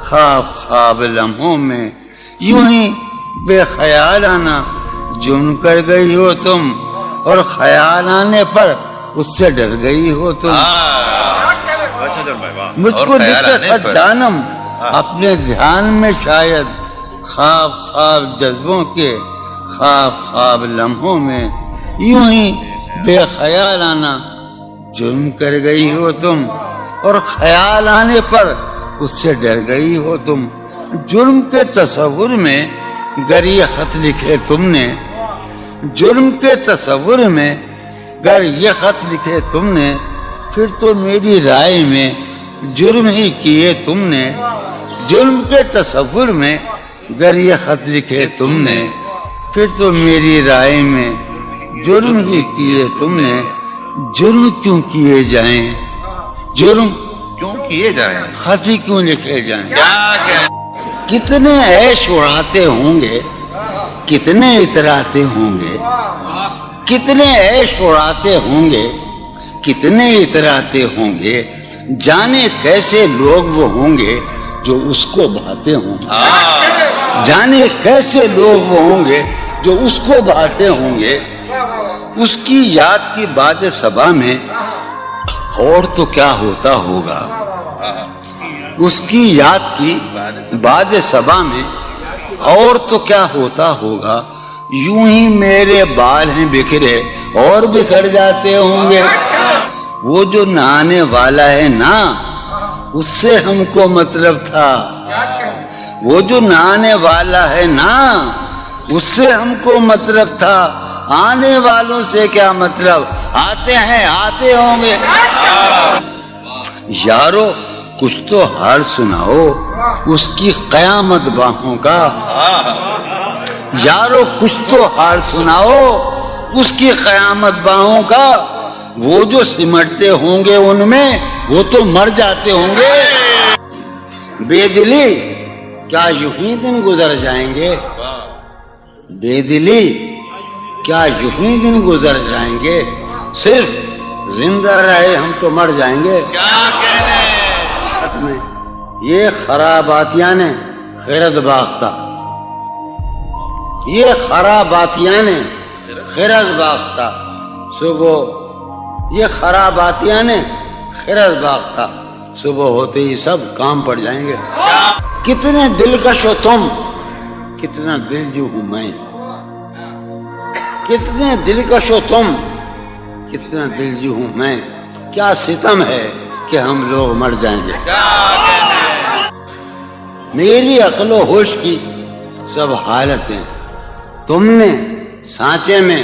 خواب خواب لمحوں میں یوں ہی بے خیالانہ جرم کر گئی ہو تم، اور خیال آنے پر اس سے ڈر گئی ہو تم۔ مجھ کو لکھے خط جانم اپنے ذہن میں شاید، خواب خواب جذبوں کے خواب خواب لمحوں میں یوں ہی بے خیالانہ جرم کر گئی ہو تم، اور خیال آنے پر اس سے ڈر گئی ہو تم۔ جرم کے تصور میں گر یہ خط لکھے تم نے، جرم کے تصور میں گر یہ خط لکھے تم نے، پھر تو میری رائے میں جرم ہی کیے تم نے۔ جرم کے تصور میں گر یہ خط لکھے تم نے، پھر تو میری رائے میں جرم ہی کیے تم نے۔ جرم کیوں کیے جائیں، جرم کیوں کیے جائیں، خط ہی کیوں لکھے جائیں؟ کیا کتنے عیش اڑاتے ہوں گے، کتنے اتراتے ہوں گے، کتنے عیش اڑاتے ہوں گے، کتنے اتراتے ہوں گے، جانے کیسے لوگ وہ ہوں گے جو اس کو بھاتے ہوں گے، جانے کیسے لوگ وہ ہوں گے جو اس کو بھاتے ہوں گے۔ اس کی یاد کی باد صبا میں اور تو کیا ہوتا ہوگا، اس کی یاد کی باد صبا میں اور تو کیا ہوتا ہوگا، یوں ہی میرے بال ہیں بکھرے اور بکھر جاتے ہوں گے۔ وہ جو نہانے والا ہے نا، اس سے ہم کو مطلب تھا، وہ جو نہانے والا ہے نا، اس سے ہم کو مطلب تھا، آنے والوں سے کیا مطلب، آتے ہیں آتے ہوں گے۔ یارو کچھ تو حال سناؤ اس کی قیامت باہوں کا، یارو کچھ تو حال سناؤ اس کی قیامت باہوں کا، وہ جو سمٹتے ہوں گے ان میں وہ تو مر جاتے ہوں گے۔ بے دلی کیا یوں ہی دن گزر جائیں گے، بے دلی کیا یوں ہی دن گزر جائیں گے، صرف زندہ رہے ہم تو مر جائیں گے۔ یہ خراباتیاں نے خیرت باختہ، یہ خراباتیاں نے خیرت باختہ، صبح یہ خراباتیاں نے خیرت باختہ، صبح ہوتے ہی سب کام پڑ جائیں گے۔ کتنے دلکش ہو تم، کتنا دل جو ہوں میں، کتنے دلکش ہو تم، کتنا دل جو ہوں میں، کیا ستم ہے کہ ہم لوگ مر جائیں گے۔ میری عقل و ہوش کی سب حالتیں تم نے سانچے میں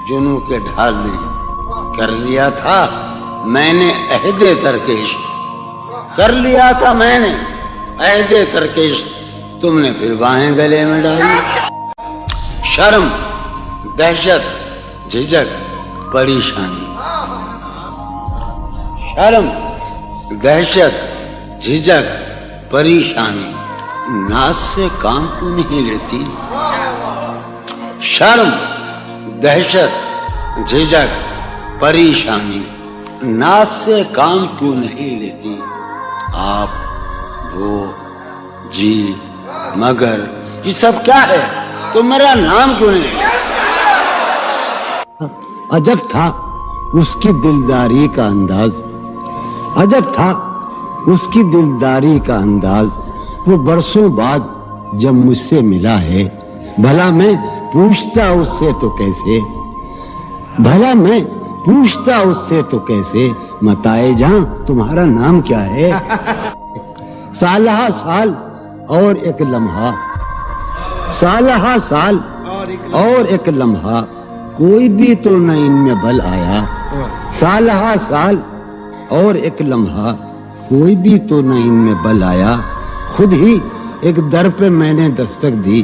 جنوں کے ڈھال دی، کر لیا تھا میں نے عہد ترکش، کر لیا تھا میں نے عہد ترکش، تم نے پھر باہیں گلے میں ڈالی۔ شرم دہشت جھجک پریشانی، شرم دہشت جھجک پریشانی، ناز سے کام کیوں نہیں لیتی، شرم دہشت جھجک پریشانی، ناز سے کام کیوں نہیں لیتی، آپ وہ جی مگر یہ سب کیا ہے، تو میرا نام کیوں نہیں لیتی۔ عجب تھا اس کی دلداری کا انداز، عجب تھا اس کی دلداری کا انداز، وہ برسوں بعد جب مجھ سے ملا ہے، بھلا میں پوچھتا اس سے تو کیسے، بھلا میں پوچھتا اس سے تو کیسے، متائے جہاں تمہارا نام کیا ہے، سالہ سال اور ایک لمحہ، سالہ سال اور ایک لمحہ، کوئی بھی تو نہ ان میں بل آیا، سالہ سال اور ایک لمحہ، کوئی بھی تو نہ ان میں بل آیا، خود ہی ایک در پہ میں نے دستک دی،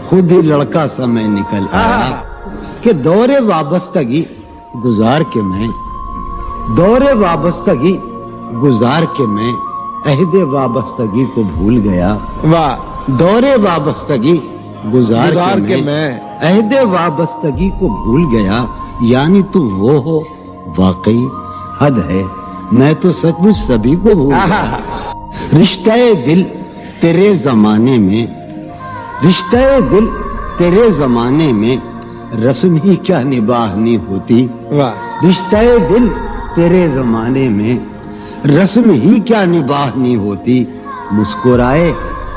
خود ہی لڑکا سا میں نکل آیا، کہ دور وابستگی گزار کے میں، دور وابستگی گزار کے میں عہد وابستگی کو بھول گیا، دور وابستگی گزار کے میں عہد وابستگی کو بھول گیا، یعنی تو وہ ہو واقعی حد ہے، میں تو سچ مچ سبھی کو بھول گیا، رشتہ دل تیرے زمانے میں رشتہ دل تیرے زمانے میں رسم ہی کیا نباہنی ہوتی. رشتہ دل تیرے زمانے میں رسم ہی کیا نباہنی ہوتی. مسکرائے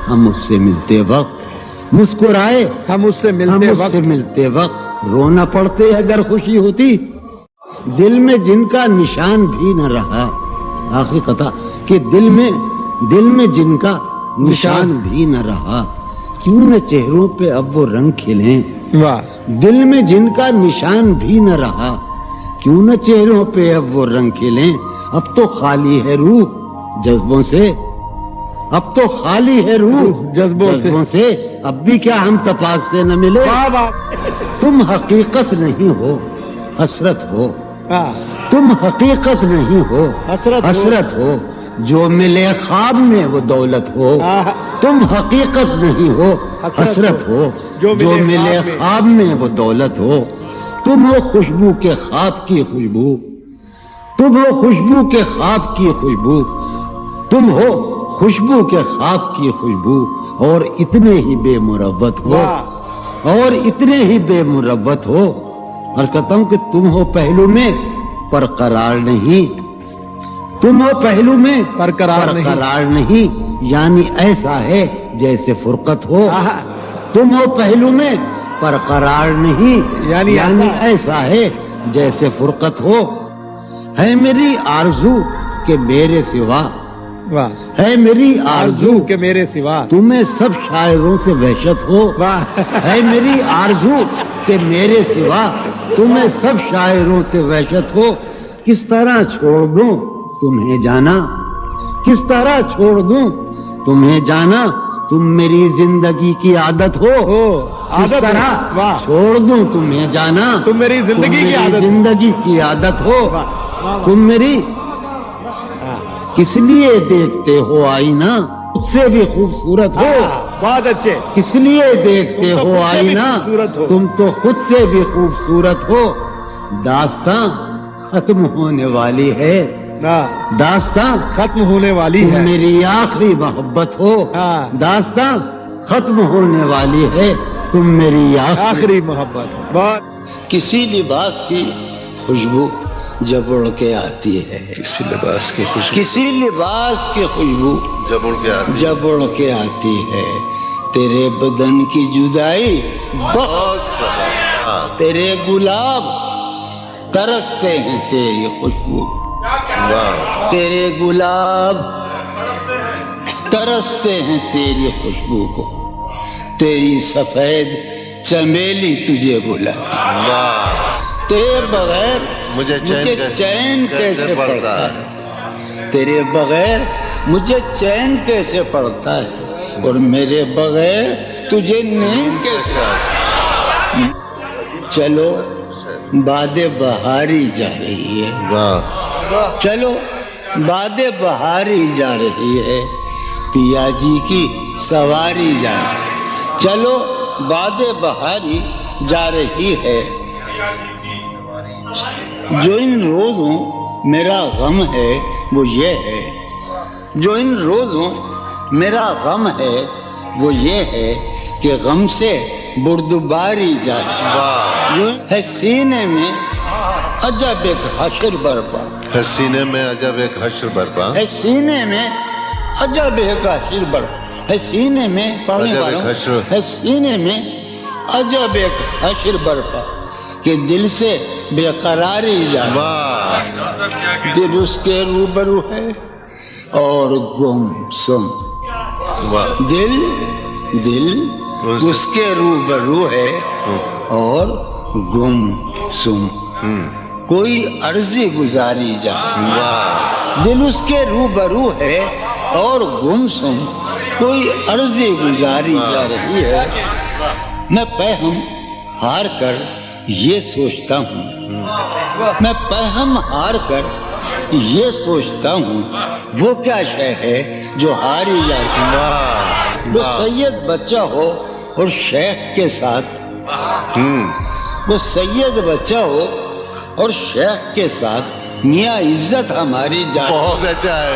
ہم اس سے ملتے وقت مسکرائے ہم اس سے ملتے وقت رونا پڑتے اگر خوشی ہوتی. دل میں جن کا نشان بھی نہ رہا. آخری قطع کہ دل میں جن کا نشان بھی نہ رہا کیوں نہ چہروں پہ اب وہ رنگ کھلیں. دل میں جن کا نشان بھی نہ رہا کیوں نہ چہروں پہ اب وہ رنگ کھلیں. اب تو خالی ہے روح جذبوں سے اب تو خالی ہے روح جذبوں سے اب بھی کیا ہم تپاک سے نہ ملے. تم حقیقت نہیں ہو حسرت ہو تم حقیقت نہیں ہو حسرت ہو جو ملے خواب میں وہ دولت ہو. تم حقیقت نہیں ہو حسرت ہو جو ملے خواب میں وہ دولت ہو. تم ہو خوشبو کے خواب کی خوشبو تم ہو خوشبو کے خواب کی خوشبو تم ہو خوشبو کے خواب کی خوشبو اور اتنے ہی بے مروت ہو اور اتنے ہی بے مروت ہو. عرض کرتا ہوں کہ تم ہو پہلو میں پر قرار نہیں تم ہو پہلو میں پر قرار نہیں یعنی ایسا ہے جیسے فرقت ہو. تم ہو پہلو میں پر قرار نہیں یعنی ایسا ہے جیسے فرقت ہو. ہے میری آرزو کہ میرے سوا ہے میری آرزو کہ میرے سوا تمہیں سب شاعروں سے وحشت ہو. ہے میری آرزو کہ میرے سوا تمہیں سب شاعروں سے وحشت ہو. کس طرح چھوڑ دوں تمہیں جانا کس طرح چھوڑ دوں تمہیں جانا تم میری زندگی کی عادت ہو. کس طرح چھوڑ دوں تمہیں جانا تم میری زندگی کی عادت ہو. تم میری کس لیے دیکھتے ہو آئینہ اس سے بھی خوبصورت ہو. بہت اچھے. کس لیے دیکھتے ہو آئینہ تم تو خود سے بھی خوبصورت ہو. داستاں ختم ہونے والی ہے داستاں ختم ہونے والی تم ہے میری آخری محبت ہو. داستاں ختم ہونے والی ہے تم میری آخری محبت. بہت کسی لباس کی خوشبو جب اڑ کے آتی ہے کسی لباس کی خوشبو کسی لباس کی خوشبو جب اڑ کے آتی ہے. تیرے بدن کی جدائی تیرے گلاب ترستے ہیں تیری خوشبو تیرے گلاب ترستے ہیں تیری خوشبو کو. تیری سفید چمیلی تجھے بلاتی. تیرے بغیر مجھے چین کیسے پڑتا ہے تیرے بغیر مجھے چین کیسے پڑتا ہے اور میرے بغیر تجھے نیند کیسے آتی ہے. چلو باد بہاری جا رہی ہے چلو باد بہاری جا رہی ہے پیا جی کی سواری جا رہی ہے. چلو باد بہاری جا رہی ہے. جو ان روزوں میرا غم ہے وہ یہ ہے جو ان روزوں میرا غم ہے وہ یہ ہے کہ غم سے بردباری جاتی. جو ہے سینے میں عجب ایک حشر برپا ہے سینے میں عجب ایک حشر برپا ہے سینے میں عجب ایک حشر برپا ہے سینے میں پڑھنے والوں ہے سینے میں عجب ایک حشر برپا کہ دل سے بے قراری جاتی. دل اس کے روبرو ہے اور گم سم دل اس کے روبرو ہے اور گم سم کوئی عرضی گزاری جاتی. دل اس کے روبرو ہے اور گم سم کوئی عرضی گزاری جا رہی ہے. میں پہم ہار کر یہ سوچتا ہوں میں پہم ہار کر یہ سوچتا ہوں وہ کیا شے ہے جو ہاری جاتی ہے. وہ سید بچہ ہو اور شیخ کے ساتھ وہ سید بچہ ہو اور شیخ کے ساتھ میاں عزت ہماری جاتی. بہت اچھا ہے.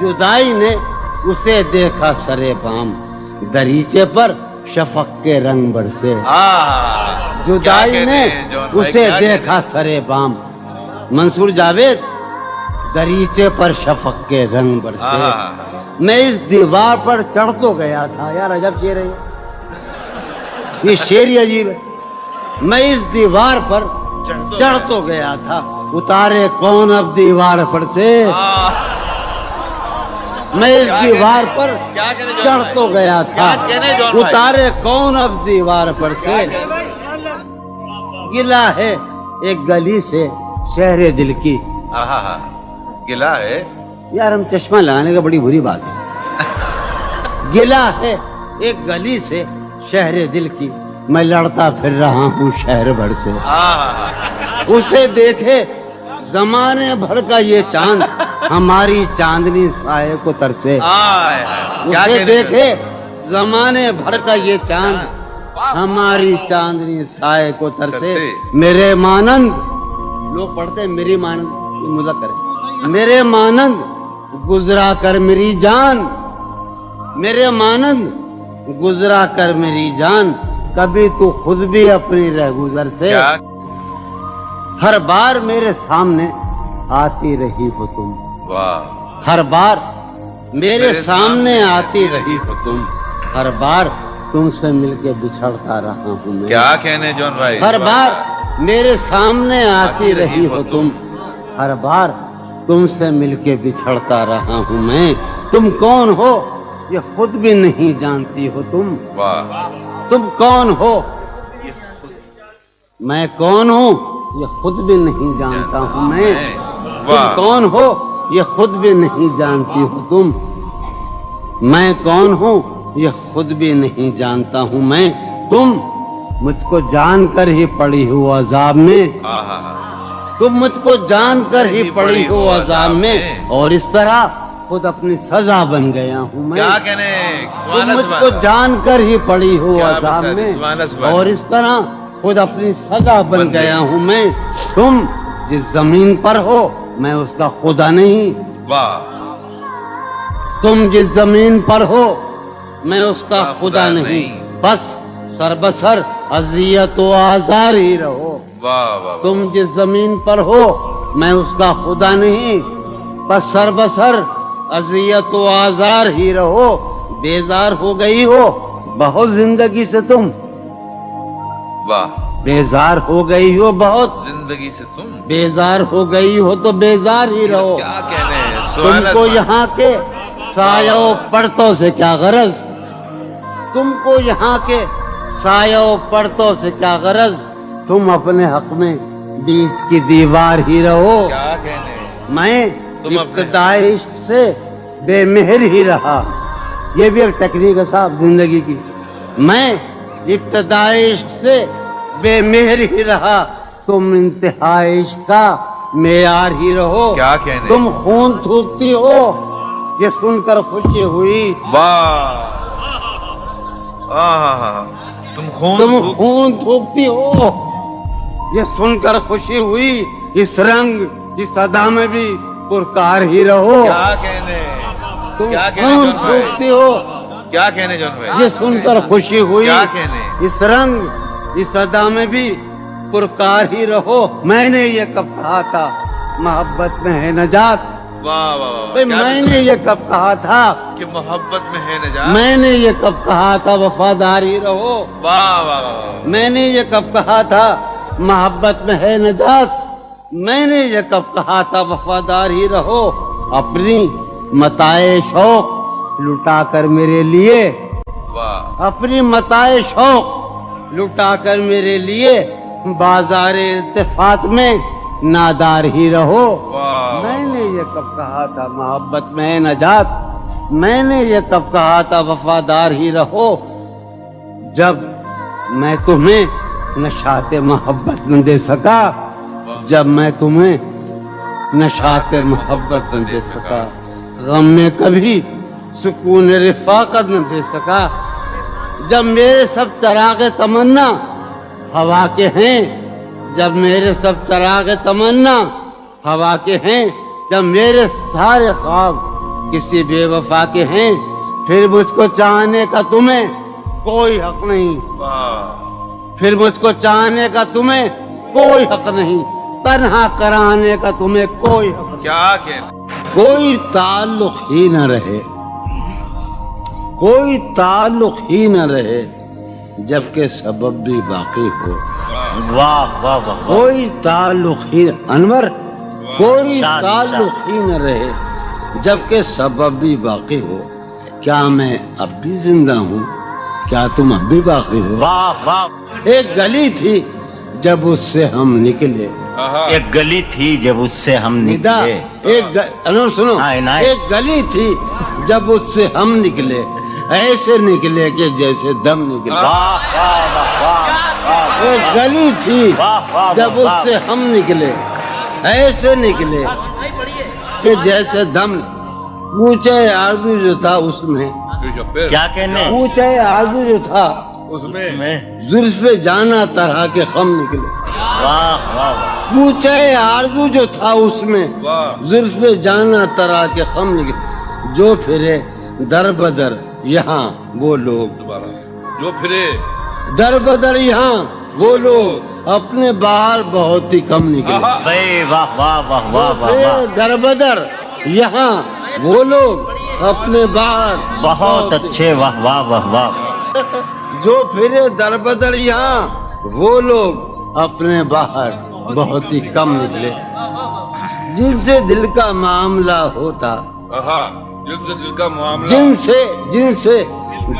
جدائی نے اسے دیکھا سرے بام دریچے پر شفق کے رنگ برسے جدائی نے اسے دیکھا سرے بام منصور جاوید دریچے پر شفق کے رنگ برسے میں اس دیوار پر چڑھ تو گیا تھا یار عجب شعر ہے یہ شعر ہی عجیب ہے میں اس دیوار پر چڑھ تو گیا تھا اتارے کون اب دیوار پر سے میں اس دیوار پر چڑھ تو گیا تھا اتارے کون اب دیوار پر سے گلا ہے ایک گلی سے شہر دل کی گلا ہے یار ہم چشمہ لگانے کا بڑی بری بات ہے گلا ہے ایک گلی سے شہر دل کی میں لڑتا پھر رہا ہوں شہر بھر سے اسے دیکھے زمانے بھر کا یہ چاند ہماری چاندنی سائے کو ترسے اسے دیکھے زمانے بھر کا یہ چاند ہماری چاندنی سائے کو ترسے میرے مانند لوگ پڑھتے ہیں میری مانند یہ مذکر ہے میرے مانند گزرا کر میری جان میرے مانند گزرا کر میری جان کبھی تو خود بھی اپنی رہ گزر سے ہر بار میرے سامنے آتی رہی ہو تم ہر بار میرے سامنے آتی رہی ہو تم ہر بار تم سے مل کے بچھڑتا رہا ہوں میں کیا کہنے جون بھائی ہر بار میرے سامنے آتی رہی ہو تم ہر بار تم سے مل کے بچھڑتا رہا ہوں میں تم کون ہو یہ خود بھی نہیں جانتی ہو تم کون ہو میں کون ہوں یہ خود بھی نہیں جانتا ہوں میں تم کون ہو یہ خود بھی نہیں جانتی ہو تم میں کون ہوں یہ خود بھی نہیں جانتا ہوں میں تم مجھ کو جان کر ہی پڑی ہو عذاب میں تم مجھ کو جان کر ہی پڑی ہو عذاب میں اور اس طرح خود اپنی سزا بن گیا ہوں میں تم مجھ کو جان کر ہی پڑی ہو عذاب میں اور اس طرح خود اپنی سزا بن گیا ہوں میں تم جس زمین پر ہو میں اس کا خدا نہیں تم جس زمین پر ہو میں اس کا خدا نہیں بس سر بسر اذیت و آزار ہی رہو تم جس زمین پر ہو میں اس کا خدا نہیں بس سر بسر اذیت و آزار ہی رہو بیزار ہو گئی ہو بہت زندگی سے تم بیزار ہو گئی ہو بہت زندگی سے تم بیزار ہو گئی ہو تو بیزار ہی رہو کیا کہنے تم کو یہاں کے سایہ و پرتوں سے کیا غرض تم کو یہاں کے سایہ و پرتوں سے کیا غرض تم اپنے حق میں بیچ کی دیوار ہی رہو کیا کہنے میں ابتدائی عشق سے بے مہر ہی رہا یہ بھی ایک ٹیکنیک ہے صاحب زندگی کی میں ابتدائی عشق سے بے مہر ہی رہا تم انتہائی عشق کا معیار ہی رہو کیا کہنے تم خون تھوکتی ہو یہ سن کر خوشی ہوئی تم خون تھوکتی ہو یہ سن کر خوشی ہوئی اس رنگ اس ادا میں بھی پرکار ہی رہو کیا کہنے تم کیا کہنے خون جون بھائی تھوکتی ہو کیا کہنے جون بھائی یہ سن کر خوشی ہوئی کیا کہنے اس رنگ اس ادا میں بھی پرکار ہی رہو میں نے یہ کب کہا تھا محبت میں ہے نجات میں نے یہ کب کہا تھا کہ محبت میں ہے نجات میں نے یہ کب کہا تھا وفاداری رہو میں نے یہ کب کہا تھا محبت میں ہے نجات میں نے یہ کب کہا تھا وفادار ہی رہو اپنی متاع شوق لٹا کر میرے لیے اپنی متاع شوق لٹا کر میرے لیے بازار التفات میں نادار ہی رہو میں نے یہ کب کہا تھا محبت میں ہے نجات میں نے یہ کب کہا تھا وفادار ہی رہو جب میں تمہیں نشاط محبت نہ دے سکا جب میں تمہیں نشاط محبت نہ دے سکا غم میں کبھی سکون رفاقت نہ دے سکا جب میرے سب چراغ تمنا ہوا کے ہیں جب میرے سب چراغ تمنا ہوا کے ہیں جب میرے سارے خواب کسی بے وفا کے ہیں، پھر مجھ کو چاہنے کا تمہیں کوئی حق نہیں، پھر مجھ کو چاہنے کا تمہیں کوئی حق نہیں، تنہا کرانے کا تمہیں کوئی حق نہیں، کیا کہنا کوئی تعلق ہی نہ رہے، کوئی تعلق ہی نہ رہے جبکہ سبب بھی باقی ہو، واہ واہ واہ کوئی تعلق ہی انور، کوئی تعلق ہی نہ رہے جبکہ سبب بھی باقی ہو، کیا میں اب بھی زندہ ہوں، کیا تم اب بھی باقی ہو، واہ واہ ایک گلی تھی جب اس سے ہم نکلے، ایک گلی تھی جب اس سے ہم ندا نکلے، انور سنو، ہاں، ایک گلی تھی جب اس سے ہم نکلے، ایسے نکلے کہ جیسے دم نکلے، واہ واہ واہ واہ ایک گلی تھی جب اس سے ہم نکلے، ایسے نکلے کہ جیسے دم، پوچھے آرزو جو تھا اس میں، کیا کہنے پوچھے آرزو جو تھا اس میں زلف جانا طرح کے خم نکلے، واہ واہ واہ پوچھے آرزو جو تھا اس میں زلف جانا طرح کے خم نکلے، جو پھرے در بدر یہاں وہ لوگ، جو پھرے در بدر یہاں وہ لوگ اپنے باہر بہت ہی کم نکلے، بھائی واہ واہ واہ واہ واہ واہ در بدر یہاں وہ لوگ اپنے باہر بہت اچھے، واہ واہ واہ واہ جو پھرے در بدر یہاں وہ لوگ اپنے باہر بہت ہی کم نکلے، جن سے دل کا معاملہ ہوتا، جن سے دل کا معاملہ، جن سے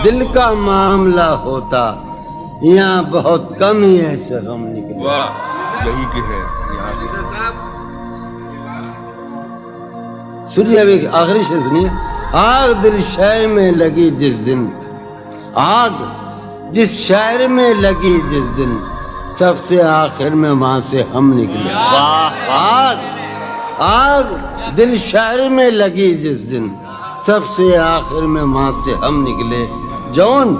دل کا معاملہ ہوتا، یہاں بہت کم ہی ایسے غم نکلے، واہ یہی کہ ہے یہاں سنیے ابھی آخری شعر سنیے، آگ دل شہر میں لگی جس دن، آگ جس شہر میں لگی جس دن، سب سے آخر میں وہاں سے ہم نکلے، آگ دل شہر میں لگی جس دن، سب سے آخر میں وہاں سے ہم نکلے، جون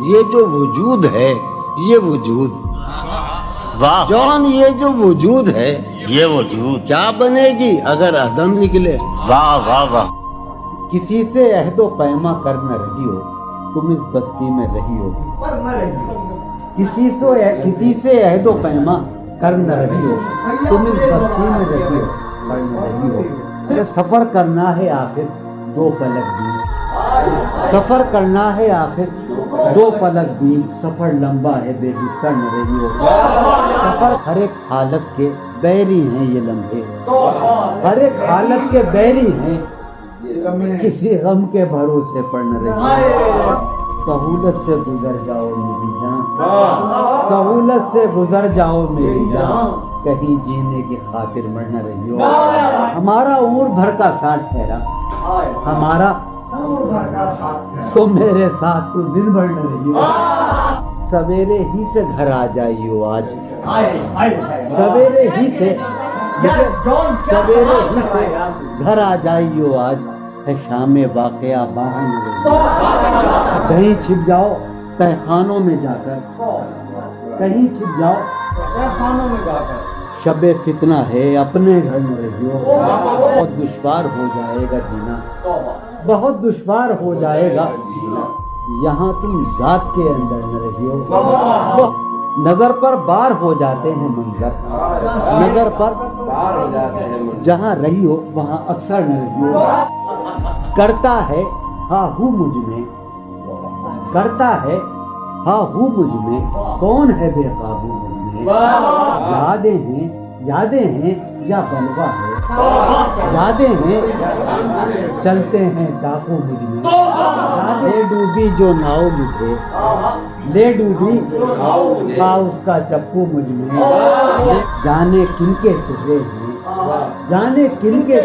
یہ جو وجود ہے، یہ وجود، واہ جون یہ جو وجود ہے یہ وجود، کیا بنے گی اگر عدم نکلے، واہ واہ واہ کسی سے عہد و پیما کر نہ رہی ہو تم اس بستی میں رہی ہو، کسی سے عہد و پیما کر نہ رہی ہو تم اس بستی میں رہی ہو، کر نہ رہی ہو، یہ سفر کرنا ہے آخر دو پلک بھی، سفر کرنا ہے آخر دو پلک بھی، سفر لمبا ہے بے بستر نہ رہی ہو، سفر ہر ایک حالت کے بیری ہیں یہ لمحے، ہر ایک حالت کے بیری ہیں، کسی غم کے بھروسے پر نہ رہی ہو، سہولت سے گزر جاؤ میری جان، سہولت سے گزر جاؤ میری جان، کہیں جینے کی خاطر مر نہ رہی ہو، ہمارا عمر بھر کا ساتھ ٹھہرا، ہمارا سو میرے ساتھ تو دن بھر نہ رہی ہو، سویرے ہی سے گھر آ جائیو آج، سویرے ہی سے گھر آ جائیو آج، ہے شام واقعہ باہر نہ رہی ہو، کہیں چھپ جاؤ تہخانوں میں جا کر، کہیں چھپ جاؤ تہخانوں میں جا کر، شب فتنہ ہے اپنے گھر میں رہی ہو، بہت دشوار ہو جائے گا جینا، بہت دشوار ہو جائے گا یہاں تم ذات کے اندر نہ رہی ہو، نظر پر بار ہو جاتے ہیں منظر، نظر پر بار ہو جاتے ہیں، جہاں رہی ہو وہاں اکثر نہ رہی ہو، کرتا ہے ہاں ہوں مجھ میں، کرتا ہے ہاں ہوں مجھ میں، کون ہے بے قابو مجھ میں، یادیں ہیں یا بلوا ہے، یادیں ہیں چلتے ہیں ڈاکو مجھ میں، لے ڈوبی جو ناؤ مجھے، لے ڈوبی تھا اس کا چپو مجھ میں، جانے کن کے چہرے ہیں، جانے کن کے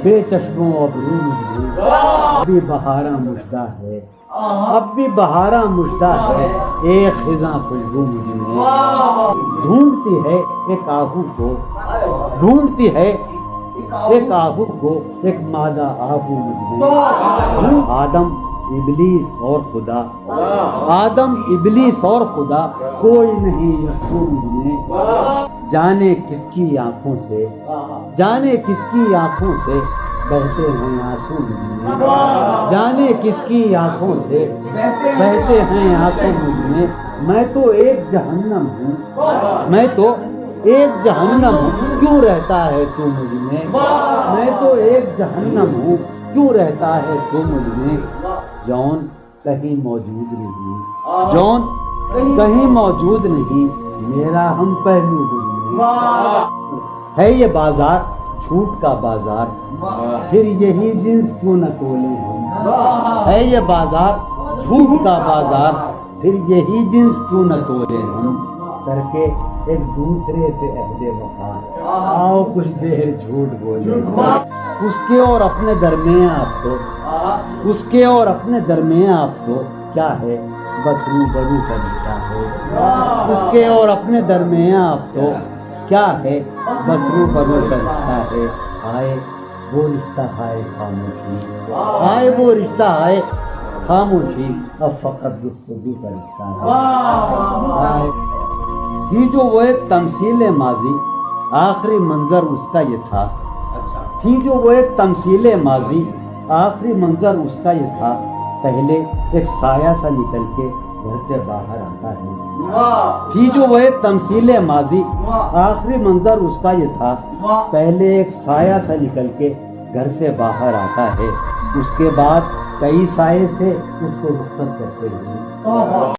بے چشموں ابرو مجھ میں، ابھی بہارا مژدہ ہے، اب بھی بہارا مژدہ ہے، ایک خزاں خوشبو مجھ میں، ڈھونڈتی ہے ایک آہو کو، ڈھونڈتی ہے ایک آہو کو، ایک مادہ آہو مجھ میں، آدم ابلیس اور خدا، آدم ابلیس اور خدا، کوئی نہیں یسوع مجھ میں، جانے کس کی آنکھوں سے، جانے کس کی آنکھوں سے بہتے ہیں آنسو مجھ میں، جانے کس کی آنکھوں سے بہتے ہیں آنسو مجھ میں، میں تو ایک جہنم ہوں، میں تو ایک جہنم ہوں، کیوں رہتا ہے تو مجھ میں، میں تو ایک جہنم ہوں، کیوں رہتا ہے تو مجھ میں، جون کہیں موجود نہیں، جون کہیں موجود نہیں، میرا ہم پہلو مجھ میں، ہے یہ بازار جھوٹ کا بازار، پھر یہی جنس کیوں نہ تولے ہم، ہے یہ بازار جھوٹ کا بازار، پھر یہی جنس کیوں نہ تولے ہم، کر کے ایک دوسرے سے عہد وفا، آؤ کچھ دیر جھوٹ بولے، اس کے اور اپنے درمیان آپ تو، اس کے اور اپنے درمیان آپ تو کیا ہے، بس روبرو کا رشتہ ہے، اس کے اور اپنے درمیان آپ تو کیا ہے، بس روبرو کا رشتہ ہے، آئے وہ رشتہ آئے خاموشی، آئے وہ رشتہ آئے خاموشی، اب فقط گفتگو کا رشتہ ہے، تھی جو وہ ایک تمثیل ماضی، آخری منظر اس کا یہ تھا، تھی جو وہ ایک تمثیل ماضی، آخری منظر اس کا یہ تھا، پہلے ایک سایہ سا نکل کے گھر سے باہر آتا ہے، تھی جو وہ ایک تمثیل ماضی، آخری منظر اس کا یہ تھا، پہلے ایک سایہ سا نکل کے گھر سے باہر آتا ہے، اس کے بعد کئی سائے سے اس کو رخصت کرتے ہیں،